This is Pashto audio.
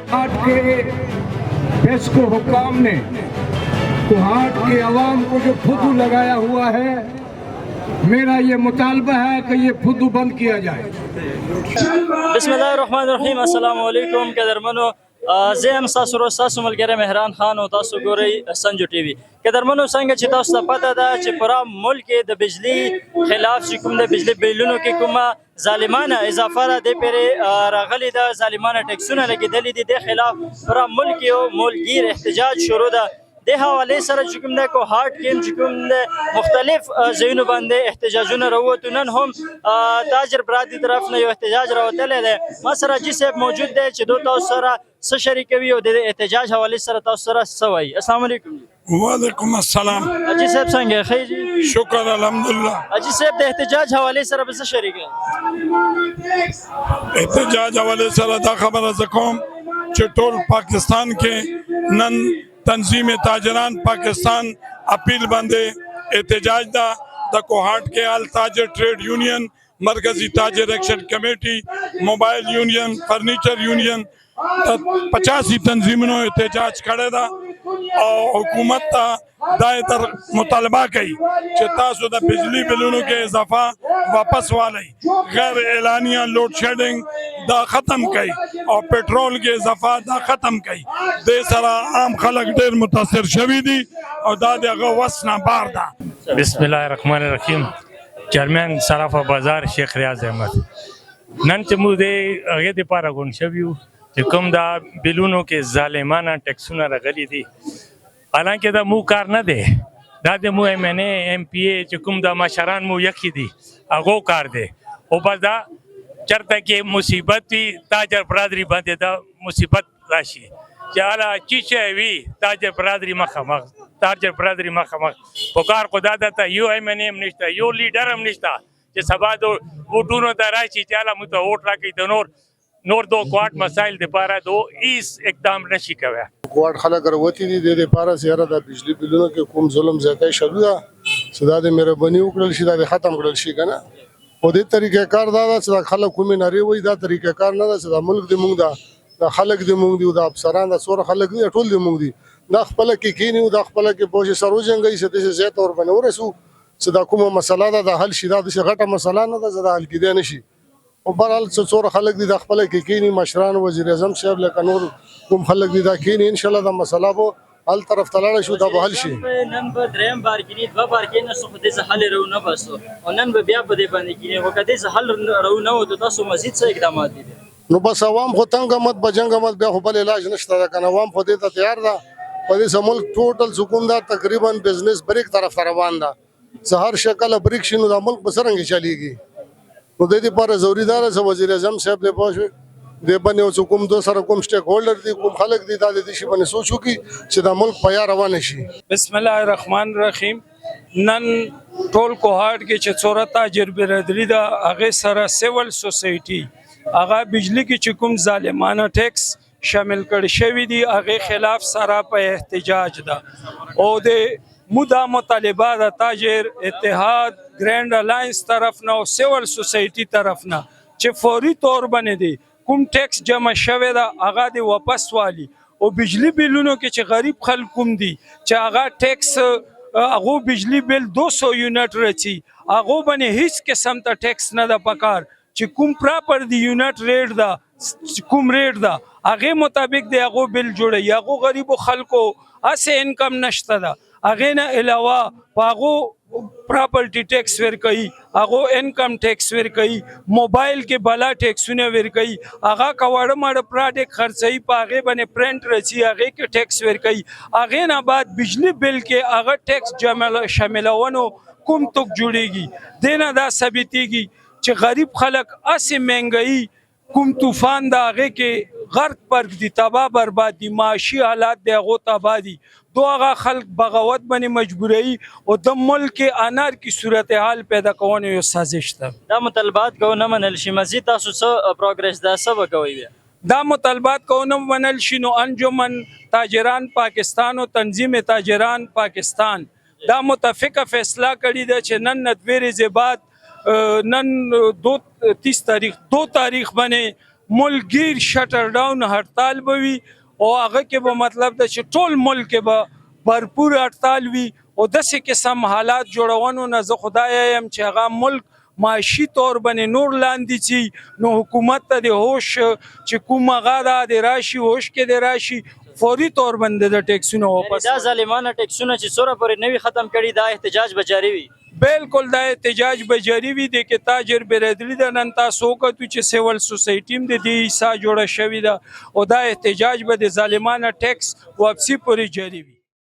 कोहाट के पेस्को हुकाम ने कोहाट के अवाम को जो फुदू लगाया हुआ है, मेरा ये मुतालबा है कि ये फुदू बंद किया जाए। बिस्मिल्लाहिर्रहमानिर्रहीम। अस्सलाम वालेकुम कदरमनो, زه هم ستاسو ورور ستاسو ملګری مهران خان او تاسو ګورئ سنجو ټي وي. قدرمنو څنګه چې تاسو ته پته ده چې پوره ملک کې د بجلی خلاف چې کوم د بجلی بیلونو کې کومه ظالمانه اضافه را دې پرې راغلې ده، ظالمانه ټکسونه لګېدلي دي، د خلاف پوره ملک یو ملکګیر احتجاج شروع ده. د حوالې سره چې کوم د کوهاټ کې چې کوم د مختلف ځایونو باندې احتجاجونه راووتو، نن هم تاجر برادري طرف نه یو احتجاج راوتلی دی. ما سره حاجي صاحب موجود دی چې دو تاسو سره څه شریکوي او د احتجاج حوالې سره تاسو سره څه وایي. السلام علیکم. وعلیکم السلام. حاجي صاحب څنګه ښه دي؟ شکر الحمدلله. حاجي صاحب د احتجاج حوالې سره به څه شریک یې؟ احتجاج حوالې سره دا خبره زه کوم چې ټول پاکستان کې نن تنظیم تاجران پاکستان اپیل باندې احتجاج دا د کوهاټ کې آل تاجر ټریډ یونین، مرکزی تاجر ایکشن کمیٹی، موبایل یونین، فرنیچر یونین 85 تنظیمونو احتجاج کړی دا او حکومت ته دا مطالبه کوي چې تاسو د بجلی بلونو کې اضافه واپس والی، غیر اعلانیه لوډ شیډینګ دا ختم کړي او پټرول کې اضافه دا ختم کړي. د سره عام خلک ډیر متاثر شوي دي او دا دغه وس نه بار ده. بسم الله الرحمن الرحیم. چیرمن صرافه بازار شیخ ریاض احمد. نن چې موږ د هغې دپاره غونډ شوي یو چې کوم دا بلونو کې ظالمانه ټکسونه راغلي دي، حالانکه دا مو کار نه دی، دا د مو ایم این ای ایم پی ای چې کوم دا مشران مو یخي دي هغو کار دی. او بس دا چرته کې مصیبت وي تاجر برادري باندې دا مصیبت راشي چې هله چی شی وي تاجر برادري مخامخ په کار خو دا ده ته یو ایم این ای هم نشته، یو لیډر هم نشته چې سبا د ووټونو ته راشي چې هله موږ ته ووټ راکوي. د نور دو کوهاټ مسایل دپاره دو هیڅ اقدام نشي کوی. کوهاټ خلک راوتي دي د دپاره چې یاره د بجلي بلونو کې کوم ظلم زیاتی شوي ده چې دا د مهرباني وکړل شي، دا د ختم کړل شي که نه. خو دې طریقې کار دا ده چې دا خلک کومې نارې وایي، دا طریقې کار نه ده چې دا ملک د مونږ ده، دا خلک د مونږ دي او دا افسران دا څومره خلک دي ټول د مونږ دي. دا خپله کې کښېني او دا خپله کې پوه شي سر وجنګوي چې داسې ځای ته ورباندې ورسو چې دا کومه مسله ده دا حل شي. دا داسې غټه مسله نه ده چې دا حل کېدی نه شي. او بهرحال څومره خلک دي دا خپله کې کښېني، مشران وزیر اعظم صاحب لکه نور کوم خلک دي دا کښېني، انشاءالله دا مسله به هل طرف ته لاړه شو، دا به حل شي. نن به درېیم بار کېني، دوه بار کېناستو خو دې څه حل راونه باسو او نن به بیا په دې باندې کېني. خو که دې څه حل راونه وتو تاسو مزید څه اقدامات دي؟ نو بس عوام خو تنګ آمد به جنګ آمد، بیا خو بل علاج نشته ده که نه. عوام خو دې ته تیار ده. په دې ملک ټوټل سکون ده، تقریبا بزنس بریک طرف ته روان ده. چې هر شکل بریک شي نو دا ملک به څرنګه چلیږي. نو د دې لپاره ضروري ده چې وزیر اعظم صاحب دې پوه شوي دې باندې اوس کوم دو سره کوم سټیک هولډر دي کوم خلک دي دا د دې شي باندې سوچ وکړي چې دا ملک په یا روان شي. بسم الله الرحمن الرحیم. نن ټول کوهاټ کې چې څوره تاجر برادري ده هغې سره سیول سوسایټي هغه بجلی کې چې کوم ظالمانه ټیکس شامل کړي شوي دي هغې خلاف سره په احتجاج ده. او د مو دا مطالبه د تاجر اتحاد ګرینډ الاینس طرف نه او سیول سوسایټي طرف نه چې فوري طور باندې دی کوم ټیکس جمع شوی ده هغه د واپس والی. او بجلی بلونو کې چې غریب خلک کوم دي چې هغه ټیکس هغو بجلی بل 200 یونټ رسي هغو باندې هیڅ قسم ته ټیکس نه ده پکار چې کوم پراپر دی یونټ ریټ ده کوم ریټ ده هغې مطابق د هغو بل جوړوي. هغو غریبو خلکو هسې انکم نشته ده، هغې نه علاوه په هغو پراپرټي ټیکس ورکوي، هغو انکم ټیکس ورکوي، موبایل کې بلا ټیکسونه ورکوي، هغه که واړه ماړه پراډکټ خرڅوي په هغې باندې پرنټ رسي هغې کې ټیکس ورکوي. هغې نه بعد بجلی بل کې هغه ټیکس شاملونو کوم توک جوړیږي. دې نه دا ثابتېږي چې غریب خلک هسې مهنګایي کوم طوفان د هغې کې غرق پرک دي، تباه برباد دي، معاشي حالات د هغو تباه دي. دو هغه خلک بغاوت باندې مجبوروي او د ملک انار کی صورتحال پیدا کولو یو سازش ده. دا مطالبات کو نه منل شي، مزید تاسو څه پروګرس دا څه وکوي بیا؟ دا مطالبات کو نه منل شي نو انجمن تاجران پاکستان او تنظیم تاجران پاکستان دا متفقه فیصله کړې ده چې نن ندویرې بعد نن 2 تاریخ باندې ملکگیر شټر ډاون هړتال به وي او هغه کې به مطلب ده چې ټول ملک کې به भरपूर هړتال وي او داسې قسم حالات جوړونو نه زه خدای یم چې هغه ملک معاشي طور باندې نور لاندې شي نو حکومت ته د هوش چې کوم هغه ده د راشي هوش کې د راشي فوري طور باندې د ټیکسونه واپس دا ظالمانه ټیکسونه چې څوره پورې نوي ختم کړي دا احتجاج به جاري وي بالکل دا احتجاج به جاری وي د کې تاجر برادری د نن تاسو وکړو چې سیول سوسایټي هم د دې حصہ جوړه شوې ده او دا احتجاج به د ظالمانه ټیکس واپسی پورې جاری وي